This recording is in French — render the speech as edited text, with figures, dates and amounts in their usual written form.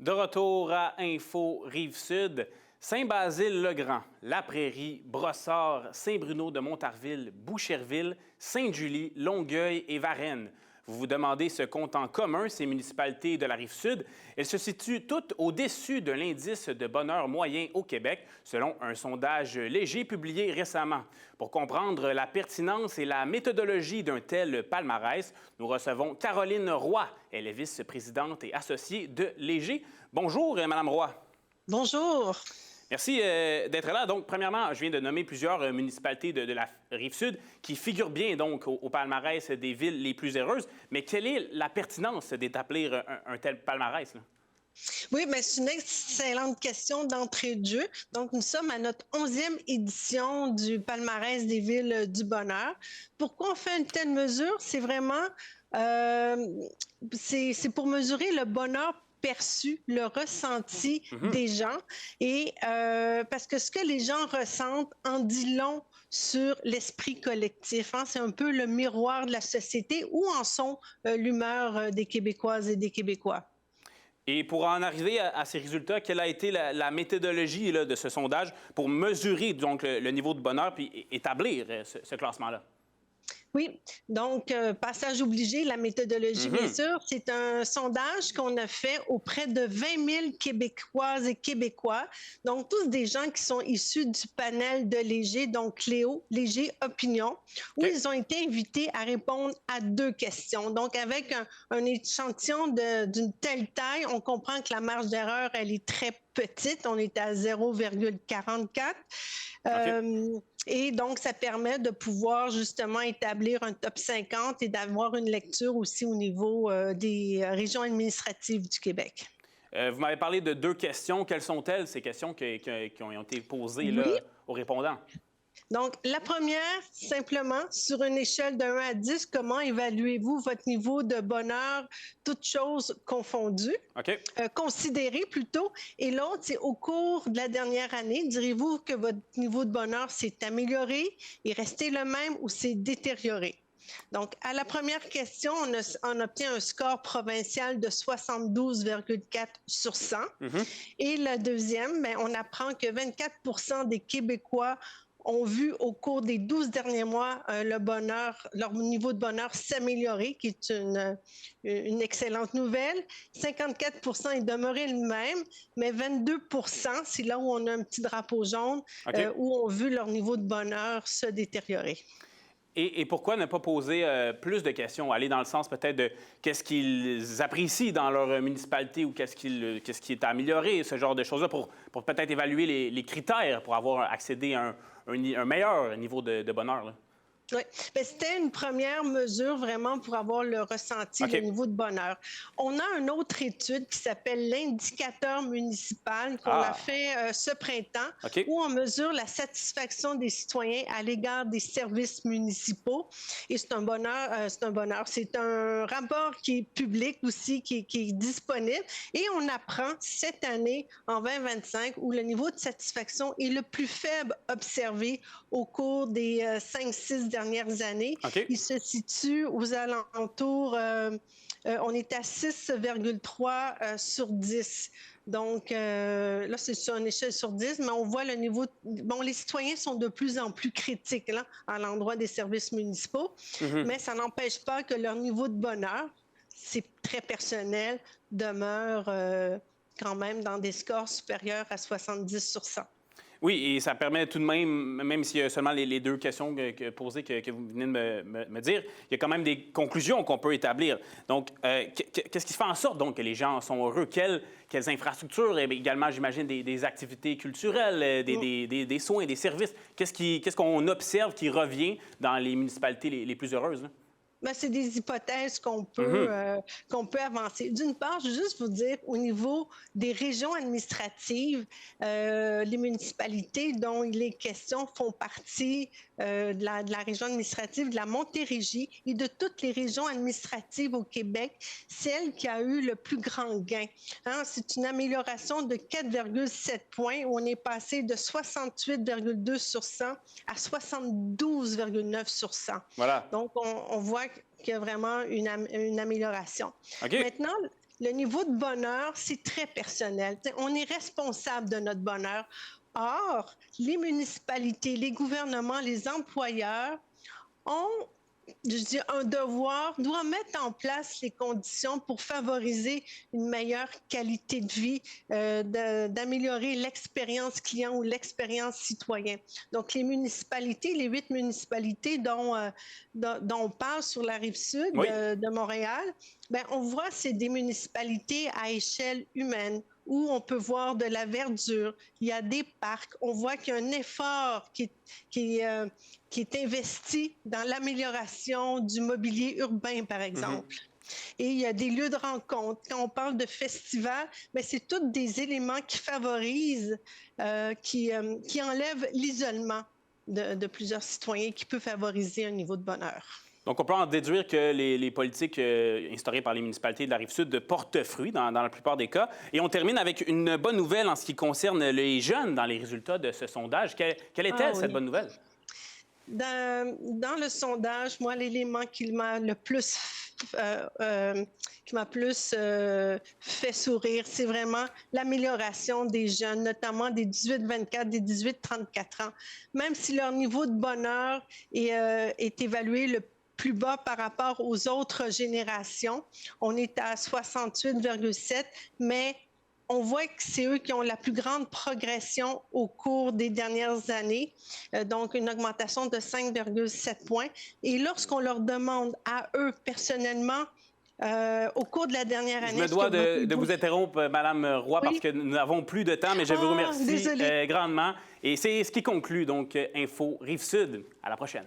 De retour à Info Rive-Sud, Saint-Basile-le-Grand, La Prairie, Brossard, Saint-Bruno de Montarville, Boucherville, Sainte-Julie, Longueuil et Varennes. Vous vous demandez ce qu'ont en commun ces municipalités de la Rive-Sud. Elles se situent toutes au-dessus de l'indice de bonheur moyen au Québec, selon un sondage léger publié récemment. Pour comprendre la pertinence et la méthodologie d'un tel palmarès, nous recevons Caroline Roy. Elle est vice-présidente et associée de Léger. Bonjour, Madame Roy. Bonjour. Merci d'être là. Donc, premièrement, je viens de nommer plusieurs municipalités de la Rive-Sud qui figurent bien donc au palmarès des villes les plus heureuses. Mais quelle est la pertinence d'établir un tel palmarès, là? Oui, mais c'est une excellente question d'entrée de jeu. Donc, nous sommes à notre 11e édition du palmarès des villes du bonheur. Pourquoi on fait une telle mesure? C'est vraiment c'est pour mesurer le bonheur perçu, le ressenti des gens, et parce que ce que les gens ressentent en dit long sur l'esprit collectif. Hein? C'est un peu le miroir de la société. Où en sont l'humeur des Québécoises et des Québécois? Et pour en arriver à ces résultats, quelle a été la méthodologie là, de ce sondage pour mesurer donc, le niveau de bonheur puis établir ce classement-là? Oui, donc passage obligé, la méthodologie, bien sûr, c'est un sondage qu'on a fait auprès de 20 000 Québécoises et Québécois, donc tous des gens qui sont issus du panel de Léger, donc Cléo, Léger Opinion, où ils ont été invités à répondre à 2 questions. Donc avec un échantillon d'une telle taille, on comprend que la marge d'erreur, elle est très petite, on est à 0,44. Et donc, ça permet de pouvoir justement établir un top 50 et d'avoir une lecture aussi au niveau des régions administratives du Québec. Vous m'avez parlé de 2 questions. Quelles sont-elles, ces questions qui ont été posées là, aux répondants? Donc, la première, simplement, sur une échelle de 1 à 10, comment évaluez-vous votre niveau de bonheur, toutes choses confondues? OK. Considéré plutôt. Et l'autre, c'est au cours de la dernière année, direz-vous que votre niveau de bonheur s'est amélioré, est resté le même ou s'est détérioré? Donc, à la première question, on obtient un score provincial de 72,4 sur 100. Et la deuxième, bien, on apprend que 24 des Québécois ont vu au cours des 12 derniers mois leur niveau de bonheur s'améliorer, qui est une excellente nouvelle. 54 est demeuré le même, mais 22 c'est là où on a un petit drapeau jaune, où on a vu leur niveau de bonheur se détériorer. Et pourquoi ne pas poser plus de questions, aller dans le sens peut-être de qu'est-ce qu'ils apprécient dans leur municipalité ou qu'est-ce qui est amélioré, ce genre de choses-là, pour peut-être évaluer les critères pour avoir accédé à un meilleur niveau de bonheur, là? Oui, c'était une première mesure vraiment pour avoir le ressenti, le niveau de bonheur. On a une autre étude qui s'appelle l'indicateur municipal qu'on a fait ce printemps, où on mesure la satisfaction des citoyens à l'égard des services municipaux. Et c'est un bonheur, c'est un rapport qui est public aussi, qui est disponible. Et on apprend cette année, en 2025, où le niveau de satisfaction est le plus faible observé au cours des 5-6 dernières années. Il se situe aux alentours, on est à 6,3 sur 10. Donc, là, c'est sur une échelle sur 10, mais on voit le niveau... Bon, les citoyens sont de plus en plus critiques là, à l'endroit des services municipaux, mais ça n'empêche pas que leur niveau de bonheur, c'est très personnel, demeure quand même dans des scores supérieurs à 70 sur 100. Oui, et ça permet tout de même s'il y a seulement les 2 questions posées que vous venez de me dire, il y a quand même des conclusions qu'on peut établir. Donc, qu'est-ce qui fait en sorte donc, que les gens sont heureux? Quelles infrastructures, et également, j'imagine, des activités culturelles, des soins, des services? Qu'est-ce qu'on observe qui revient dans les municipalités les plus heureuses, là? Ben, c'est des hypothèses qu'on peut avancer. D'une part, je veux juste vous dire, au niveau des régions administratives, les municipalités dont il est question font partie de la région administrative de la Montérégie et de toutes les régions administratives au Québec, celle qui a eu le plus grand gain. Hein, c'est une amélioration de 4,7 points, où on est passé de 68,2 sur 100 à 72,9 sur 100. Voilà. Donc, on voit qu'il y a vraiment une amélioration. Maintenant, le niveau de bonheur, c'est très personnel. T'sais, on est responsable de notre bonheur. Or, les municipalités, les gouvernements, les employeurs ont, je dis, un devoir, doit mettre en place les conditions pour favoriser une meilleure qualité de vie, d'améliorer l'expérience client ou l'expérience citoyen. Donc, les municipalités, les 8 municipalités dont on parle sur la rive sud Oui. de Montréal, bien, on voit c'est des municipalités à échelle humaine où on peut voir de la verdure, il y a des parcs, on voit qu'il y a un effort qui est investi dans l'amélioration du mobilier urbain, par exemple. Et il y a des lieux de rencontre. Quand on parle de festivals, bien, c'est tous des éléments qui favorisent, qui enlèvent l'isolement de plusieurs citoyens, qui peut favoriser un niveau de bonheur. Donc, on peut en déduire que les politiques instaurées par les municipalités de la Rive-Sud portent fruit dans la plupart des cas. Et on termine avec une bonne nouvelle en ce qui concerne les jeunes dans les résultats de ce sondage. Quelle est-elle, cette bonne nouvelle? Dans le sondage, moi, l'élément qui m'a le plus fait sourire, c'est vraiment l'amélioration des jeunes, notamment des 18-24, des 18-34 ans. Même si leur niveau de bonheur est évalué le plus bas par rapport aux autres générations, on est à 68,7, mais on voit que c'est eux qui ont la plus grande progression au cours des dernières années, donc une augmentation de 5,7 points. Et lorsqu'on leur demande à eux personnellement, au cours de la dernière année... Je me dois de vous interrompre, Mme Roy, oui, parce que nous n'avons plus de temps, mais je vous remercie grandement. Et c'est ce qui conclut donc Info Rive-Sud. À la prochaine.